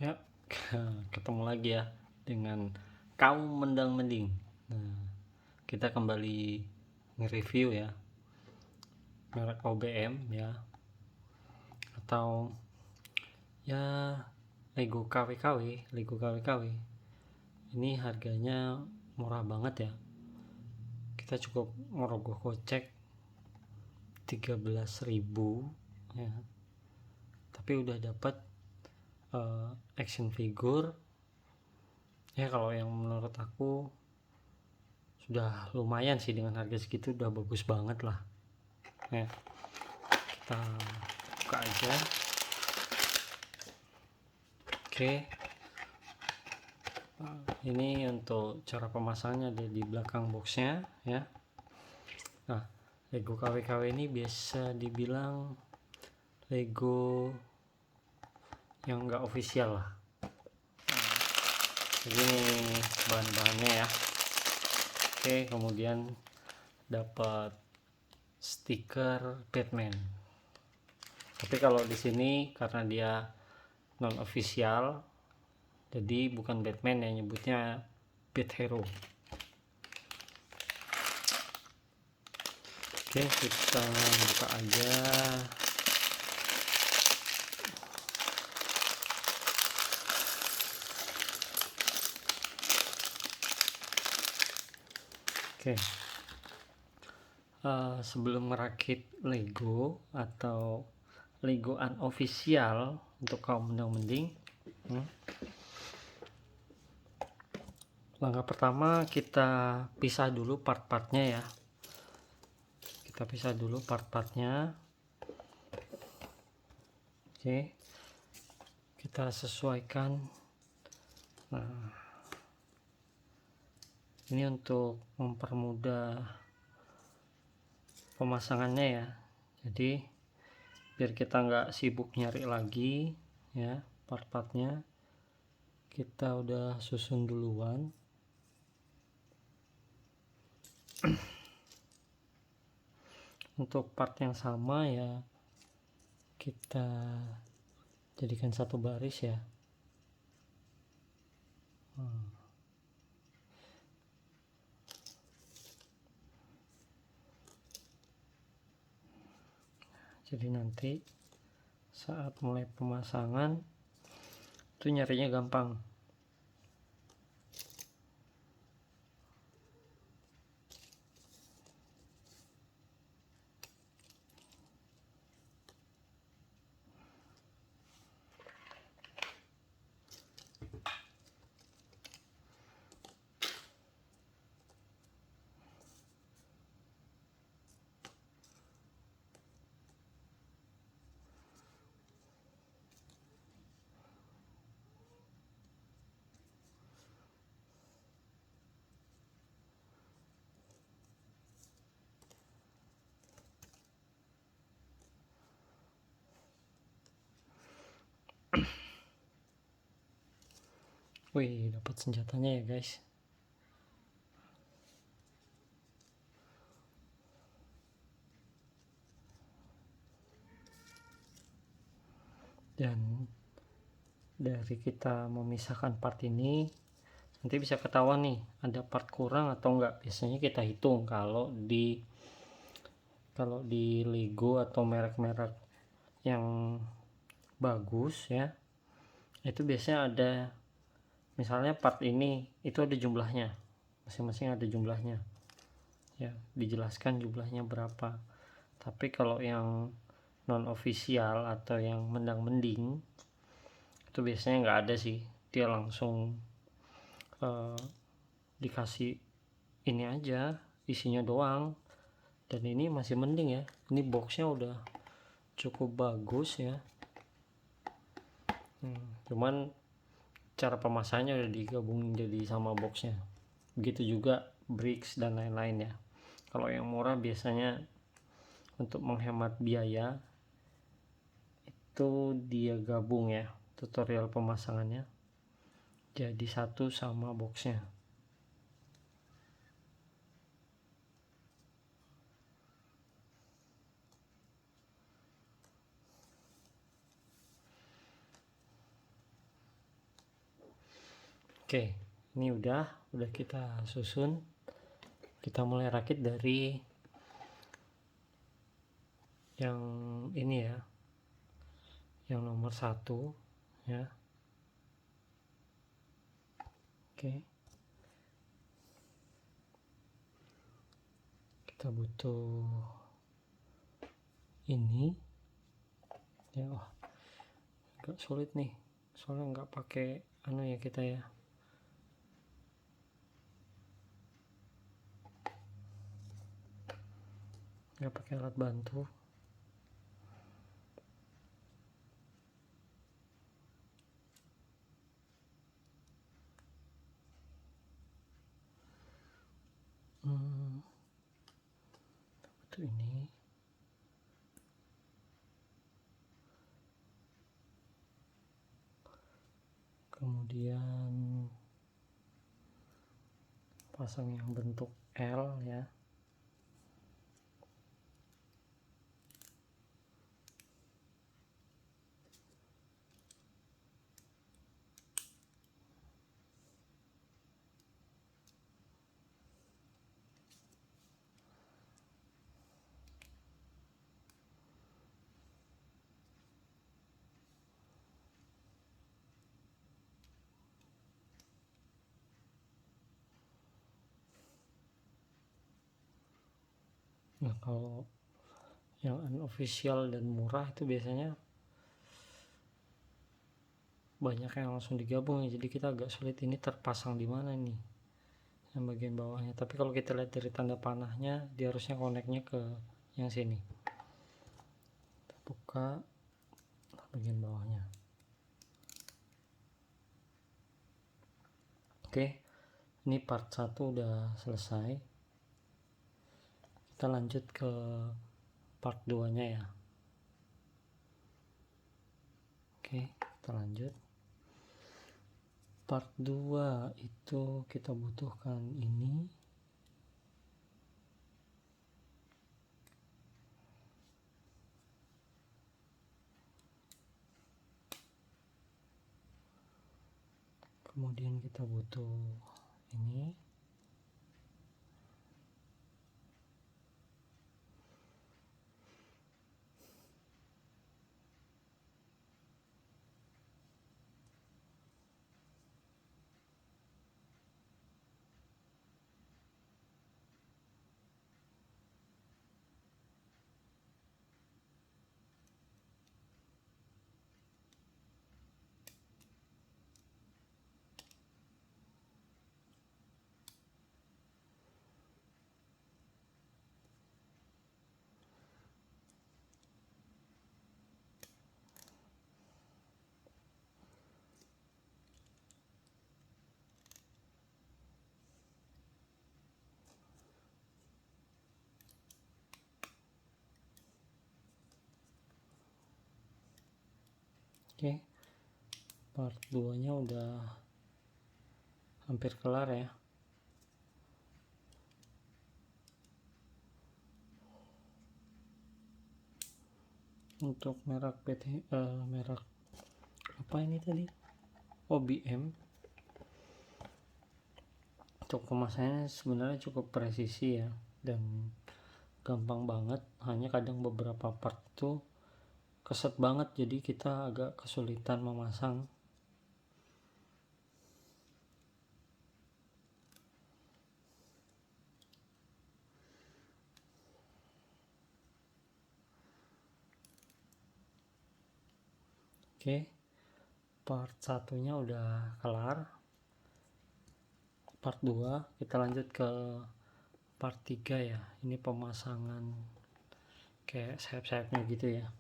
Ya, ketemu lagi ya dengan kaum mendang mending. Nah, kita kembali nge-review ya merek OBM ya, atau ya Lego KW-KW. Ini harganya murah banget ya. Kita cukup merogoh kocek 13.000 ya. Tapi udah dapat action figure. Ya kalau yang menurut aku sudah lumayan sih, dengan harga segitu udah bagus banget lah ya. Kita buka aja. Oke, ini untuk cara pemasangannya ada di belakang boxnya ya. Nah, Lego KW-KW ini biasa dibilang Lego yang enggak official lah. Jadi ini bahan-bahannya ya. Oke, kemudian dapat stiker Batman. Tapi kalau di sini karena dia non official, jadi bukan Batman ya, nyebutnya Bat Hero. Oke, kita buka aja. Oke, sebelum merakit Lego atau Lego unofficial untuk kaum mending, langkah pertama kita pisah dulu part-partnya ya. Kita pisah dulu part-partnya. Oke, kita sesuaikan. Nah, ini untuk mempermudah pemasangannya ya. Jadi biar kita nggak sibuk nyari lagi ya part-partnya, kita udah susun duluan. Untuk part yang sama ya kita jadikan satu baris ya. Jadi nanti saat mulai pemasangan itu nyarinya gampang. Wih, dapat senjatanya ya guys. Dan dari kita memisahkan part ini nanti bisa ketahuan nih ada part kurang atau enggak. Biasanya kita hitung kalau di Lego atau merek-merek yang bagus ya, itu biasanya ada, misalnya part ini itu ada jumlahnya, masing-masing ada jumlahnya ya, dijelaskan jumlahnya berapa. Tapi kalau yang non official atau yang mendang mending itu biasanya nggak ada sih, dia langsung dikasih ini aja isinya doang. Dan ini masih mending ya, ini boxnya udah cukup bagus ya. Cuman cara pemasangannya udah digabungin jadi sama boxnya. Begitu juga bricks dan lain-lain ya. Kalau yang murah biasanya untuk menghemat biaya itu dia gabung ya tutorial pemasangannya jadi satu sama boxnya. Oke, ini udah kita susun. Kita mulai rakit dari yang ini ya, yang nomor 1 ya. Oke, kita butuh ini ya. Agak sulit nih soalnya nggak pakai anu ya kita ya. Nggak pakai alat bantu. Itu ini. Kemudian pasang yang bentuk L ya. Nah, kalau yang unofficial dan murah itu biasanya banyak yang langsung digabung ya, jadi kita agak sulit ini terpasang di mana nih yang bagian bawahnya. Tapi kalau kita lihat dari tanda panahnya, dia harusnya koneknya ke yang sini. Kita buka bagian bawahnya. Oke, ini part 1 udah selesai. Kita lanjut ke part 2 nya ya. Oke, kita lanjut. Part 2 itu kita butuhkan ini. Kemudian kita butuh ini. Oke, part 2 nya udah hampir kelar ya. Untuk merek merek apa ini tadi, OBM. Untuk kemasannya sebenarnya cukup presisi ya, dan gampang banget. Hanya kadang beberapa part itu keset banget, jadi kita agak kesulitan memasang. Oke, part 1 nya udah kelar. Part 2 kita lanjut ke part 3 ya. Ini pemasangan kayak sayap-sayapnya gitu ya.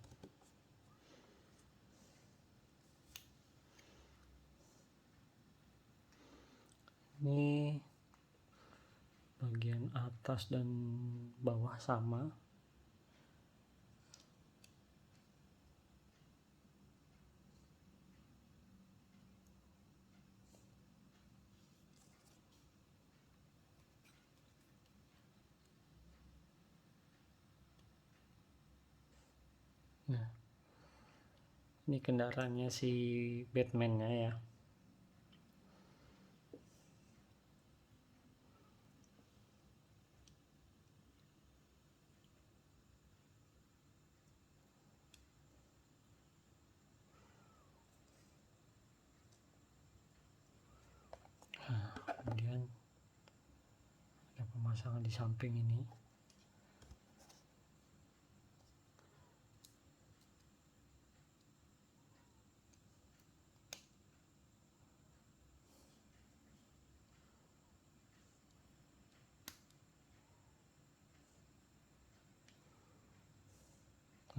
Ini bagian atas dan bawah sama. Nah, ini kendaraannya si Batman-nya ya. pemasangan di samping ini.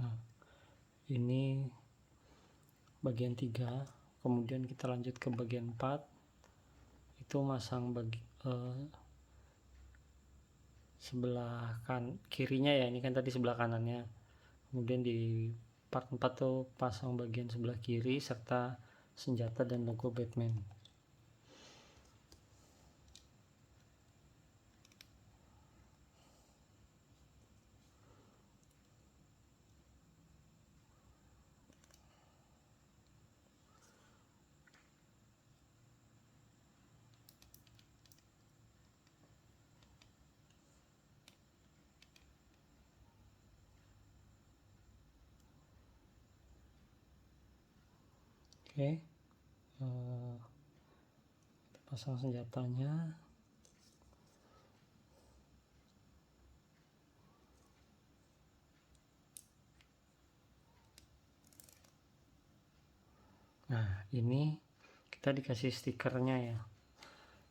Nah, ini bagian 3, kemudian kita lanjut ke bagian 4, itu masang sebelah kirinya ya, ini kan tadi sebelah kanannya, kemudian di part 4 tuh pasang bagian sebelah kiri serta senjata dan logo Batman. Oke, kita pasang senjatanya. Nah, ini kita dikasih stikernya ya.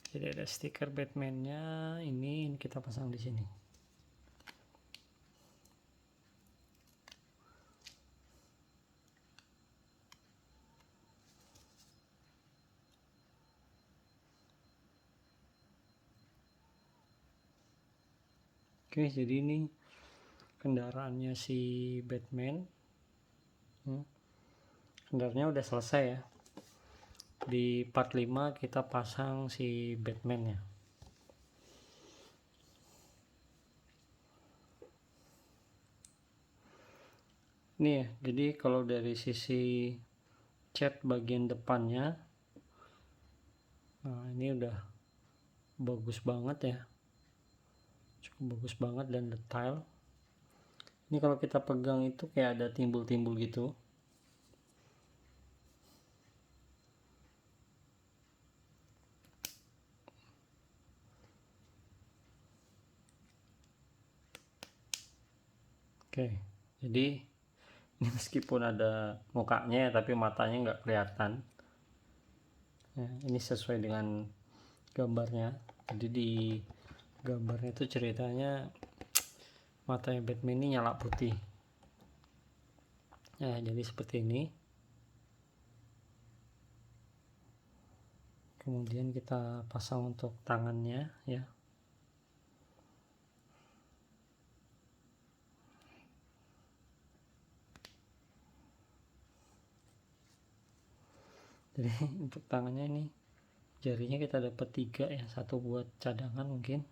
Jadi ada stiker Batman-nya, ini kita pasang di sini. Oke, jadi ini kendaraannya si Batman. Kendaraannya udah selesai ya. Di part 5 kita pasang si Batman ya. Nih ya, jadi kalau dari sisi cat bagian depannya, nah ini udah bagus banget ya, cukup bagus banget dan detail. Ini kalau kita pegang itu kayak ada timbul-timbul gitu. Oke, jadi ini meskipun ada mukanya tapi matanya nggak kelihatan ya, ini sesuai dengan gambarnya. Jadi di gambarnya itu ceritanya matanya Batman ini nyala putih ya, jadi seperti ini. Kemudian kita pasang untuk tangannya ya. Jadi untuk tangannya ini jarinya kita dapat 3 ya, 1 buat cadangan mungkin.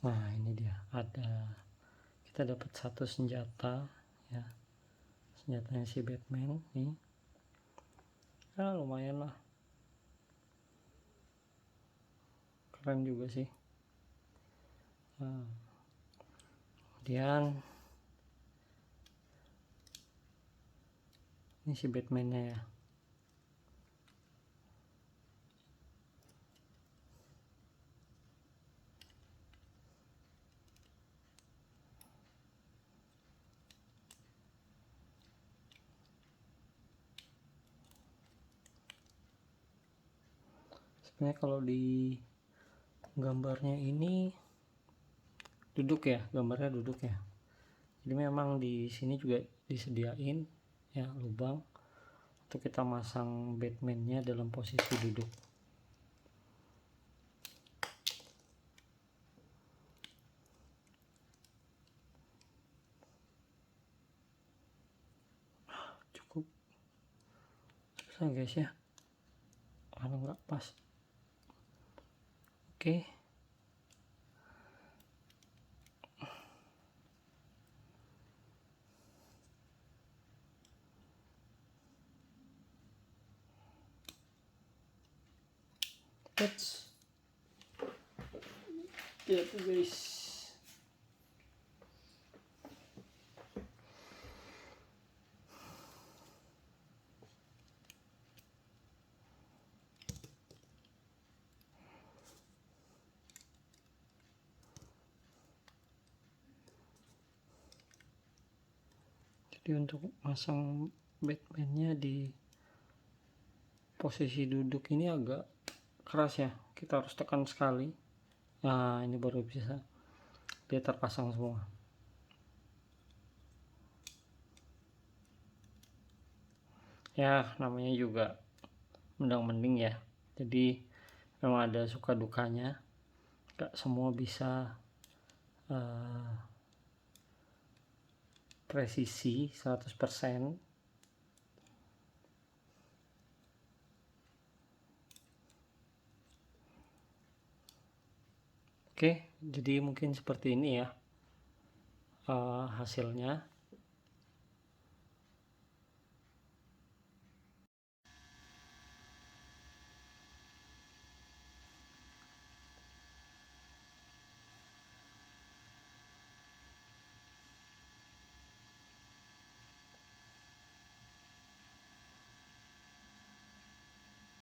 Nah ini dia, kita dapat 1 senjata ya, senjatanya si Batman nih. Lumayan lah, keren juga sih. Nah, kemudian ini si Batman-nya ya. Sebenarnya kalau di gambarnya ini duduk ya, gambarnya duduk ya. Jadi memang di sini juga disediain ya lubang untuk kita masang Batman-nya dalam posisi duduk. Cukup susah guys ya, kalau nggak pas. Oke. Eits. Ya tuh guys. Jadi untuk masang Batman-nya di posisi duduk ini agak keras ya, kita harus tekan sekali. Nah ini baru bisa dia terpasang semua. Ya namanya juga mendang-mending ya, jadi memang ada suka dukanya, gak semua bisa presisi 100%. Oke, jadi mungkin seperti ini ya hasilnya.